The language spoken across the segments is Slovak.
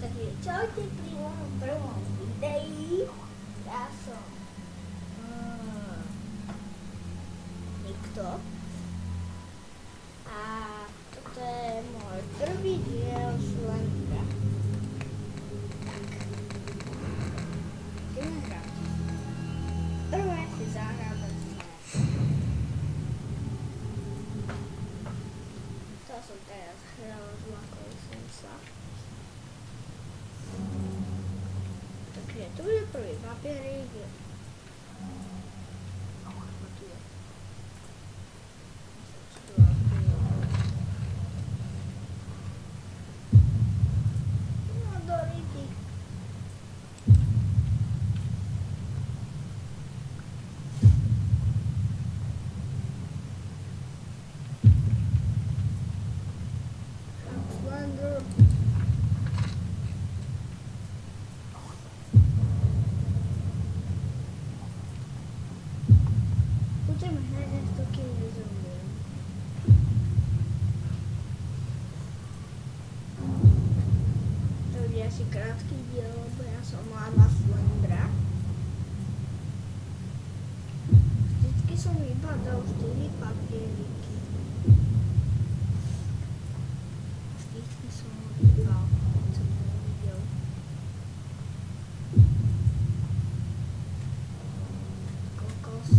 Takže čaute pri mojom prvom videi. Ja som Nikto. A toto je môj prvý diel Slendra. Tak. Ideme hrať. Prvé si zahráme to som teraz hral, zlakol som sa. Takže tu je prvý papierik. No do rýky. Slender. Budeme hrať to, kým nezomriem. To bude asi krátky diel, lebo ja som mladá Slendra. Vždycky som vypadal 4 papieriky. Vždycky som vypadal, keď som to videl. Kokos.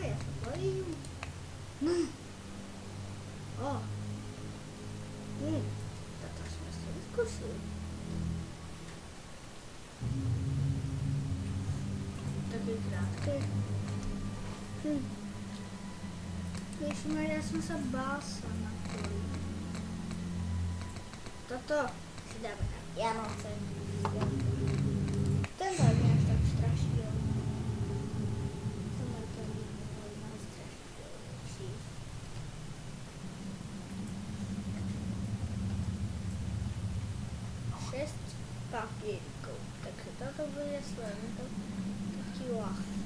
Ja sa bojím. Toto sme si vyskúšili. Také krátke. Ja som sa bál sa na to. Toto si dáme na Vianoce. Tento je až tak strašidelný. Papierikov. Takže toto bude Slender taký ľahký.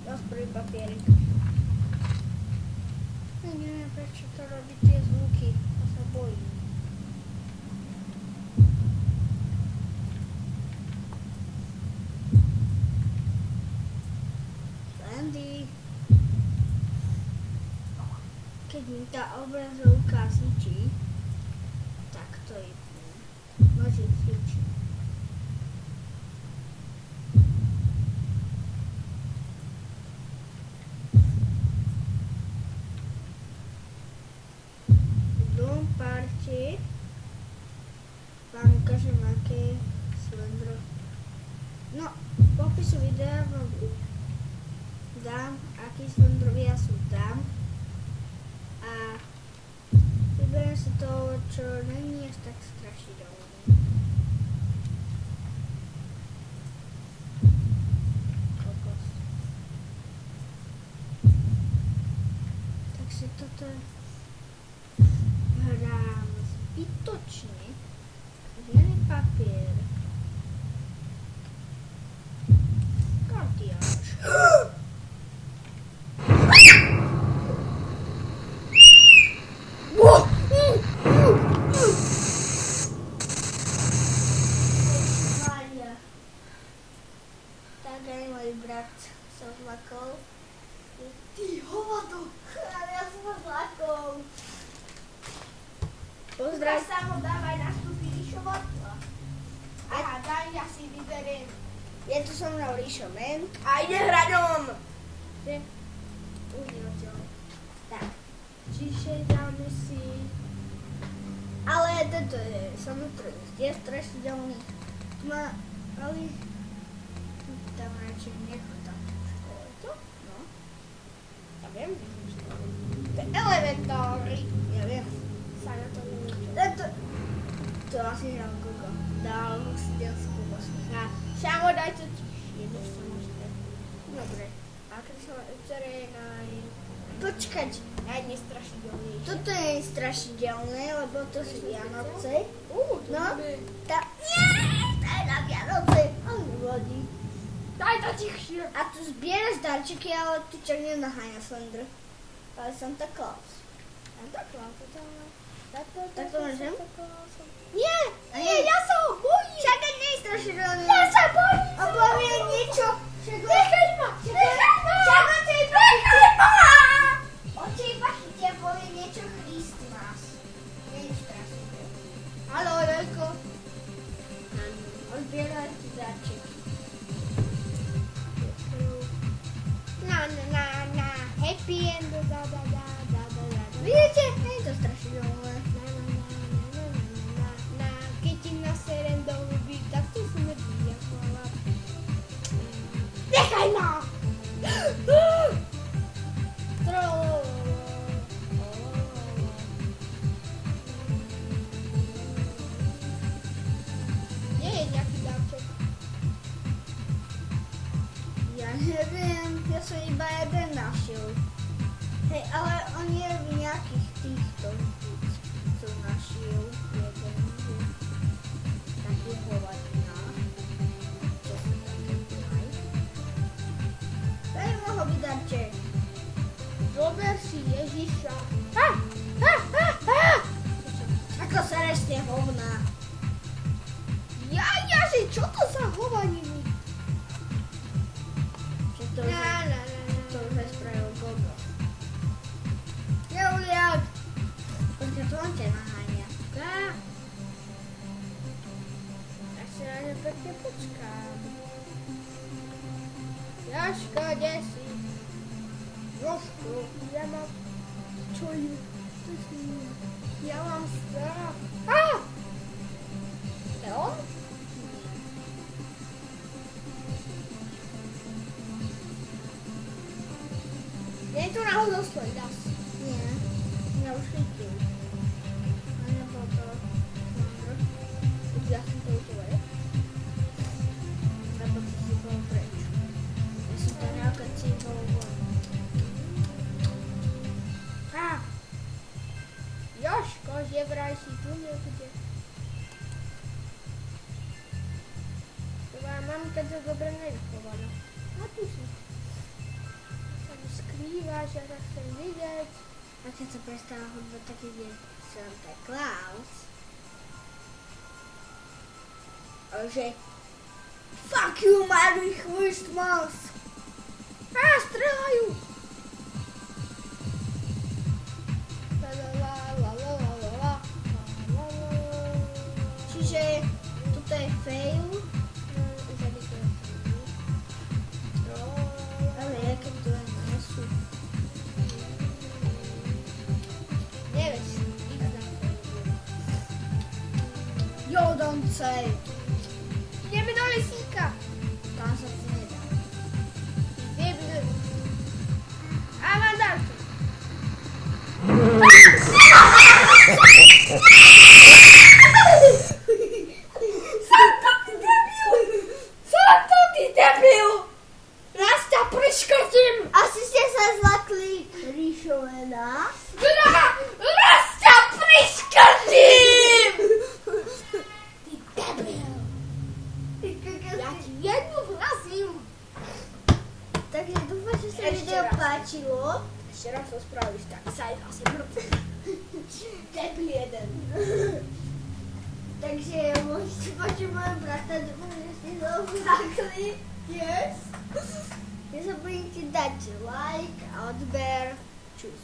Zas prvý papierik. Ja neviem, prečo to robí tie zvuky. Ja sa bojím. Slendy. Keď mi tá obrazovka zničí, tak to je môže cvičiť. V druhom parte vám ukážem, aké Slendro. No, v popisu videa vám dám, aký Slendrovia sú tam. A vyberiem si to, čo není až tak strašidelné. Kokos. Takže toto hrám zbytočne. Žiadny papier. Kartiáž. Tak aj môj brat sa zlakol. Ty hovado! Ale ja som ho zlakol. Pozdrav. Ukáž sa mu, dávaj nastúpi Ríšovatla. Aha, daj, ja si vyberiem. Je tu so mnou Ríšomen. A ide hrať on! Užívateľ. Tak. Čiže dáme si... Ale tento je samozrejme, je strašidelný. Má, ale... Tam radšej nechodám v škole. To? No. Ja viem, že som v škole. To je elementári. Ja viem. Sa na to neviem. To asi hral Gogo. Dal hostiteľskú posmícha. Šamo, daj to tišie. Jedno sa môžete. Dobre. A ktoré je Počkať. Najnestrašidelnejšie. Toto je strašidelné, lebo to sú Vianoce. No. Nie, to je na Vianoce. On vodí. Daj to tichšie. A tu zbieraš darčeky, ale ty čo nenaháňa Slender. Ale Santa Claus. Santa Claus, Tak to môžem? Nie, Nie, ja sa ho bojím. Čakaj, nie je strašidelný. Ja sa bojím. A povie niečo. Nechaj ma. Čakaj ma. On ťa iba chytia a povie niečo Christmas. Nie je strašidelný. Haló, Jojko. On zbiera ti darčeky. Na. Happy end, da. Vidíte? Nie je to strašidelné. Keď ti naserem do huby, tak to smrdí ako lap. Nechaj ma! Nie je nejaký dáček. Ja neviem, ja som iba jeden našiel. Hej, ale on je v nejakých týchto, co našiel jeden, že taký hovadina. Čo sa také daj? Daj mohol byť darček. Zober si Ježiša. Ako sereš tie hovná? Jaži, čo to za hovaniny? Že to už aj spravil Gogo. Juliak! Počkaj, to on ťa naháňa. Ja si na ne pekne počkám. Jožko, kde si? Jožko, ja mám... Čo ju? Ja mám strach. Je on? Nie je tu náhodou svoj das. Nie, ja už chytil. A nebol to Slender. Ja som to utoval. Lebo ty si bol preč. Ja som to nejaké cítil von. Jožko, že vraj si tu niekde. Tvoja mamka to dobre nevychovala. A tu si. Sa mi skrývaš, ja sa chcem vidieť. A keď sa prestáva hudba, tak ide Santa Claus. A že fuck you, Merry Christmas! Strelajú! Čiže toto je fail, ale jaké to je nie sú. Nevieš, You don't say. ideme do lesíka. Tam sa to nedá. Ideme. A mám dáček. Santo, ty debil! Raz ťa priškrtím! Asi ste sa zlakli Ríšovena. Raz ťa priškrtím! Ty debil! Ja ti jednu vrazím. Takže dúfam, že sa Ešte video raz. páčilo. Ešte raz to spravíš, tak sa aj asi mŕtvy. Debil jeden. Takže môžete počuť môjho brata, dúfam, že ste sa zlakli. Yes. Nezabudnite dať like a odber. Čus.